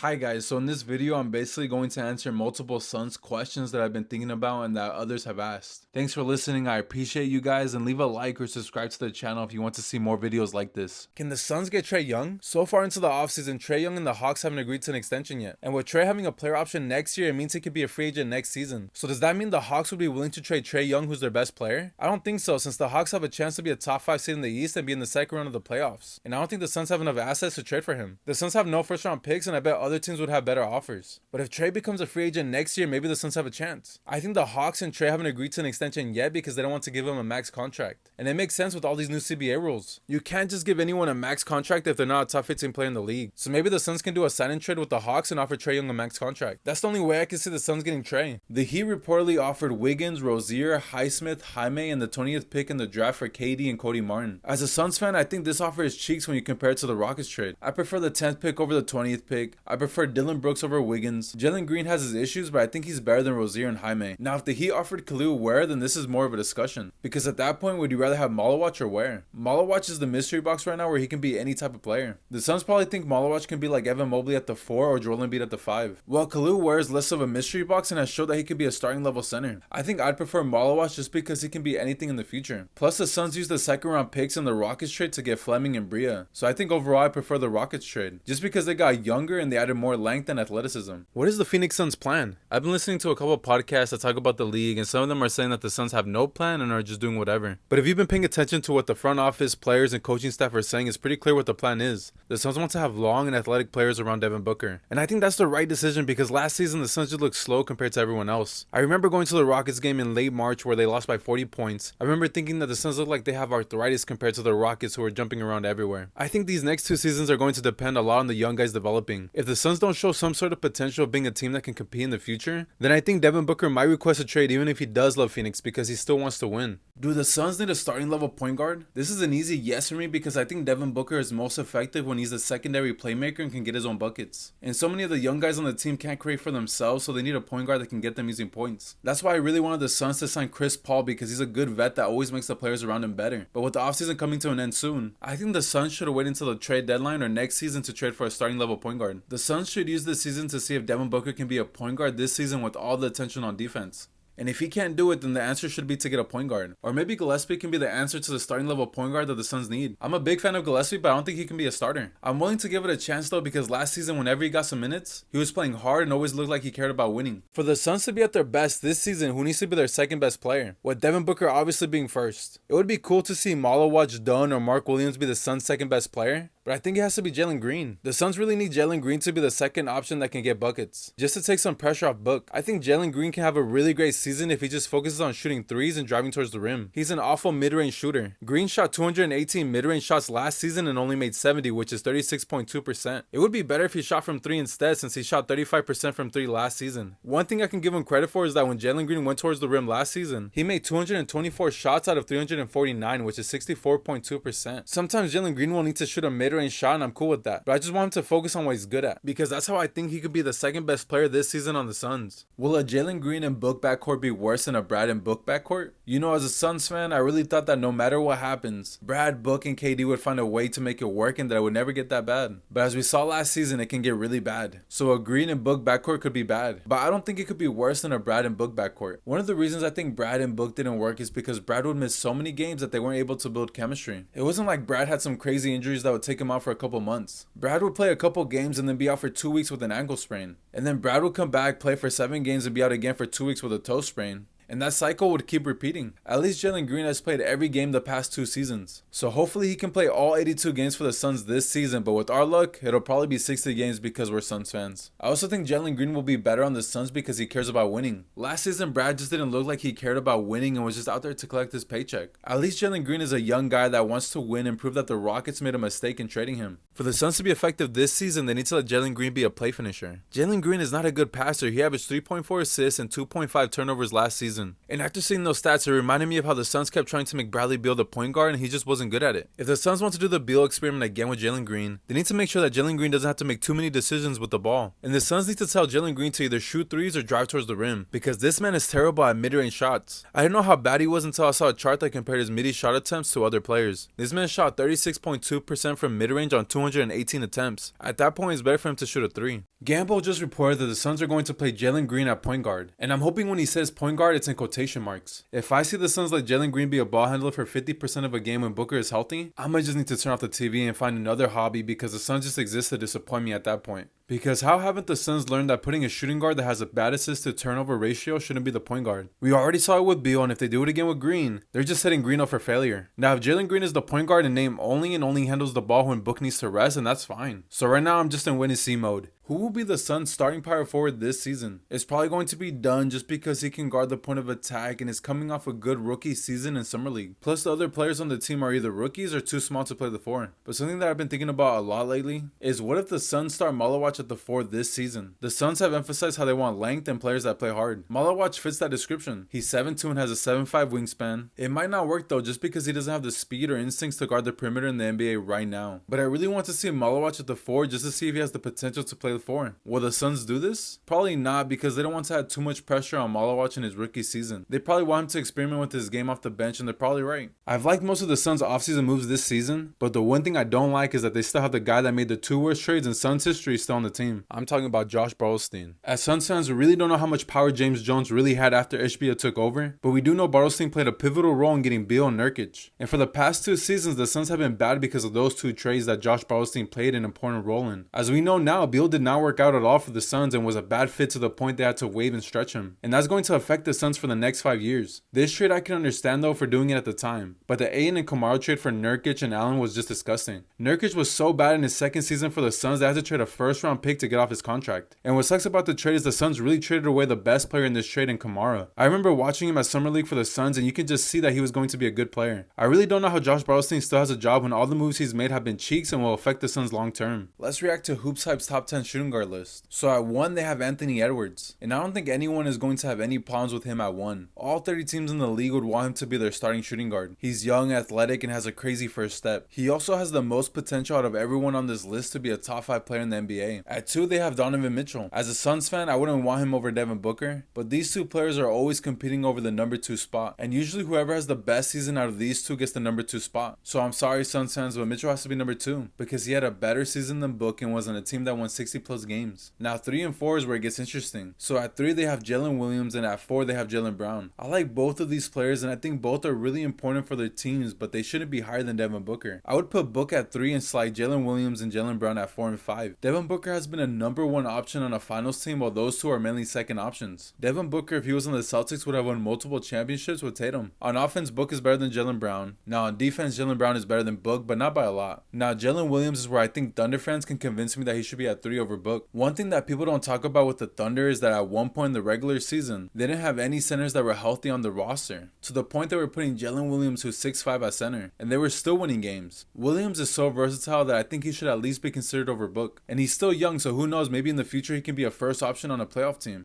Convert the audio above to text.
Hi guys, so in this video I'm basically going to answer multiple Suns questions that I've been thinking about and that others have asked. Thanks for listening, I appreciate you guys, and leave a like or subscribe to the channel if you want to see more videos like this. Can the Suns get Trey Young? So far into the offseason, Trey Young and the Hawks haven't agreed to an extension yet. And with Trey having a player option next year, it means he could be a free agent next season. So does that mean the Hawks would be willing to trade Trey Young, who's their best player? I don't think so, since the Hawks have a chance to be a top 5 seed in the East and be in the second round of the playoffs. And I don't think the Suns have enough assets to trade for him. The Suns have no first round picks, and I bet other teams would have better offers. But if Trey becomes a free agent next year, maybe the Suns have a chance. I think the Hawks and Trey haven't agreed to an extension yet because they don't want to give him a max contract. And it makes sense with all these new CBA rules. You can't just give anyone a max contract if they're not a top 15 player in the league. So maybe the Suns can do a sign and trade with the Hawks and offer Trey Young a max contract. That's the only way I can see the Suns getting Trey. The Heat reportedly offered Wiggins, Rozier, Highsmith, Jaime, and the 20th pick in the draft for KD and Cody Martin. As a Suns fan, I think this offer is cheeks when you compare it to the Rockets trade. I prefer the 10th pick over the 20th pick. I prefer Dylan Brooks over Wiggins. Jaylen Green has his issues, but I think he's better than Rozier and Jaime. Now, if the Heat offered Khalil Ware, then this is more of a discussion. Because at that point, would you rather have Malawach or Ware? Malawach is the mystery box right now where he can be any type of player. The Suns probably think Malawach can be like Evan Mobley at the 4 or Joel Embiid at the 5. Well, Khalil Ware is less of a mystery box and has showed that he could be a starting level center. I think I'd prefer Malawach just because he can be anything in the future. Plus, the Suns used the second round picks in the Rockets trade to get Fleming and Bria. So I think overall I prefer the Rockets trade. Just because they got younger and they added more length and athleticism. What is the Phoenix Suns plan? I've been listening to a couple of podcasts that talk about the league, and some of them are saying that the Suns have no plan and are just doing whatever. But if you've been paying attention to what the front office, players, and coaching staff are saying, it's pretty clear what the plan is. The Suns want to have long and athletic players around Devin Booker. And I think that's the right decision because last season the Suns just looked slow compared to everyone else. I remember going to the Rockets game in late March where they lost by 40 points. I remember thinking that the Suns look like they have arthritis compared to the Rockets who are jumping around everywhere. I think these next two seasons are going to depend a lot on the young guys developing. If the Suns don't show some sort of potential of being a team that can compete in the future, then I think Devin Booker might request a trade even if he does love Phoenix because he still wants to win. Do the Suns need a starting level point guard? This is an easy yes for me because I think Devin Booker is most effective when he's a secondary playmaker and can get his own buckets. And so many of the young guys on the team can't create for themselves, so they need a point guard that can get them using points. That's why I really wanted the Suns to sign Chris Paul because he's a good vet that always makes the players around him better. But with the offseason coming to an end soon, I think the Suns should wait until the trade deadline or next season to trade for a starting level point guard. The Suns should use this season to see if Devin Booker can be a point guard this season with all the attention on defense. And if he can't do it, then the answer should be to get a point guard. Or maybe Gillespie can be the answer to the starting level point guard that the Suns need. I'm a big fan of Gillespie, but I don't think he can be a starter. I'm willing to give it a chance though because last season whenever he got some minutes, he was playing hard and always looked like he cared about winning. For the Suns to be at their best this season, who needs to be their second best player? With Devin Booker obviously being first. It would be cool to see Malawach, Dunn, or Mark Williams be the Suns' second best player. But I think it has to be Jaylen Green. The Suns really need Jaylen Green to be the second option that can get buckets. Just to take some pressure off Book. I think Jaylen Green can have a really great season if he just focuses on shooting threes and driving towards the rim. He's an awful mid-range shooter. Green shot 218 mid-range shots last season and only made 70, which is 36.2%. It would be better if he shot from 3 instead since he shot 35% from 3 last season. One thing I can give him credit for is that when Jaylen Green went towards the rim last season, he made 224 shots out of 349, which is 64.2%. Sometimes Jaylen Green will need to shoot a mid-range shot and I'm cool with that, but I just want him to focus on what he's good at because that's how I think he could be the second best player this season on the Suns. Will a Jaylen Green and Book backcourt be worse than a Brad and Book backcourt? You know, as a Suns fan, I really thought that no matter what happens, Brad, Book, and KD would find a way to make it work and that it would never get that bad. But as we saw last season, it can get really bad. So a Green and Book backcourt could be bad, but I don't think it could be worse than a Brad and Book backcourt. One of the reasons I think Brad and Book didn't work is because Brad would miss so many games that they weren't able to build chemistry. It wasn't like Brad had some crazy injuries that would take him out for a couple months. Brad would play a couple games and then be out for 2 weeks with an ankle sprain. And then Brad would come back, play for 7 games and be out again for 2 weeks with a toe sprain. And that cycle would keep repeating. At least Jaylen Green has played every game the past 2 seasons. So hopefully he can play all 82 games for the Suns this season, but with our luck, it'll probably be 60 games because we're Suns fans. I also think Jaylen Green will be better on the Suns because he cares about winning. Last season, Brad just didn't look like he cared about winning and was just out there to collect his paycheck. At least Jaylen Green is a young guy that wants to win and prove that the Rockets made a mistake in trading him. For the Suns to be effective this season, they need to let Jaylen Green be a play finisher. Jaylen Green is not a good passer. He averaged 3.4 assists and 2.5 turnovers last season season. And after seeing those stats, it reminded me of how the Suns kept trying to make Bradley Beal the point guard and he just wasn't good at it. If the Suns want to do the Beal experiment again with Jaylen Green, they need to make sure that Jaylen Green doesn't have to make too many decisions with the ball. And the Suns need to tell Jaylen Green to either shoot threes or drive towards the rim, because this man is terrible at mid-range shots. I didn't know how bad he was until I saw a chart that compared his midi shot attempts to other players. This man shot 36.2% from mid-range on 218 attempts. At that point, it's better for him to shoot a three. Gamble just reported that the Suns are going to play Jaylen Green at point guard, and I'm hoping when he says point guard, it's in quotation marks. If I see the Suns let Jaylen Green be a ball handler for 50% of a game when Booker is healthy, I might just need to turn off the TV and find another hobby, because the Suns just exist to disappoint me at that point. Because how haven't the Suns learned that putting a shooting guard that has a bad assist to turnover ratio shouldn't be the point guard? We already saw it with Beal, and if they do it again with Green, they're just setting Green up for failure. Now, if Jaylen Green is the point guard in name only and only handles the ball when Book needs to rest, then that's fine. So right now, I'm just in wait-and-see mode. Who will be the Suns' starting power forward this season? It's probably going to be Dunn, just because he can guard the point of attack and is coming off a good rookie season in Summer League. Plus, the other players on the team are either rookies or too small to play the 4. But something that I've been thinking about a lot lately is, what if the Suns start Malawach at the 4 this season? The Suns have emphasized how they want length and players that play hard. Malawach fits that description. He's 7'2" and has a 7'5" wingspan. It might not work though, just because he doesn't have the speed or instincts to guard the perimeter in the NBA right now. But I really want to see Malawach at the 4 just to see if he has the potential to play the 4. Will the Suns do this? Probably not, because they don't want to add too much pressure on Malawach in his rookie season. They probably want him to experiment with his game off the bench, and they're probably right. I've liked most of the Suns' offseason moves this season, but the one thing I don't like is that they still have the guy that made the 2 worst trades in Suns history still on the team. I'm talking about Josh Bartelstein. As Suns fans, we really don't know how much power James Jones really had after Ishbia took over, but we do know Bartelstein played a pivotal role in getting Beal and Nurkic. And for the past 2 seasons, the Suns have been bad because of those 2 trades that Josh Bartelstein played an important role in. As we know now, Beal did not work out at all for the Suns and was a bad fit to the point they had to waive and stretch him. And that's going to affect the Suns for the next 5 years. This trade I can understand though for doing it at the time, but the Ayton and Kamaru trade for Nurkic and Allen was just disgusting. Nurkic was so bad in his second season for the Suns they had to trade a first-round pick to get off his contract. And what sucks about the trade is the Suns really traded away the best player in this trade in Kamaru. I remember watching him at Summer League for the Suns, and you can just see that he was going to be a good player. I really don't know how Josh Bartelstein still has a job when all the moves he's made have been cheeks and will affect the Suns long term. Let's react to Hoops Hype's top 10 shooting guard list. So at 1 they have Anthony Edwards, and I don't think anyone is going to have any problems with him at 1. All 30 teams in the league would want him to be their starting shooting guard. He's young, athletic, and has a crazy first step. He also has the most potential out of everyone on this list to be a top 5 player in the NBA. At 2 they have Donovan Mitchell. As a Suns fan, I wouldn't want him over Devin Booker, but these 2 players are always competing over the number 2 spot, and usually whoever has the best season out of these 2 gets the number 2 spot. So I'm sorry Suns fans, but Mitchell has to be number 2 because he had a better season than Book and was on a team that won 60 plus games. Now 3 and 4 is where it gets interesting. So at 3 they have Jalen Williams, and at 4 they have Jaylen Brown. I like both of these players, and I think both are really important for their teams, but they shouldn't be higher than Devin Booker. I would put Book at 3 and slide Jalen Williams and Jaylen Brown at 4 and 5. Devin Booker has been a number 1 option on a finals team, while those 2 are mainly second options. Devin Booker, if he was on the Celtics, would have won multiple championships with Tatum. On offense, Book is better than Jaylen Brown. Now on defense, Jaylen Brown is better than Book, but not by a lot. Now Jalen Williams is where I think Thunder fans can convince me that he should be at 3 over Book. One thing that people don't talk about with the Thunder is that at one point in the regular season, they didn't have any centers that were healthy on the roster, to the point they were putting Jalen Williams, who's 6'5", at center, and they were still winning games. Williams is so versatile that I think he should at least be considered over Book, and he's still young, so who knows, maybe in the future he can be a first option on a playoff team.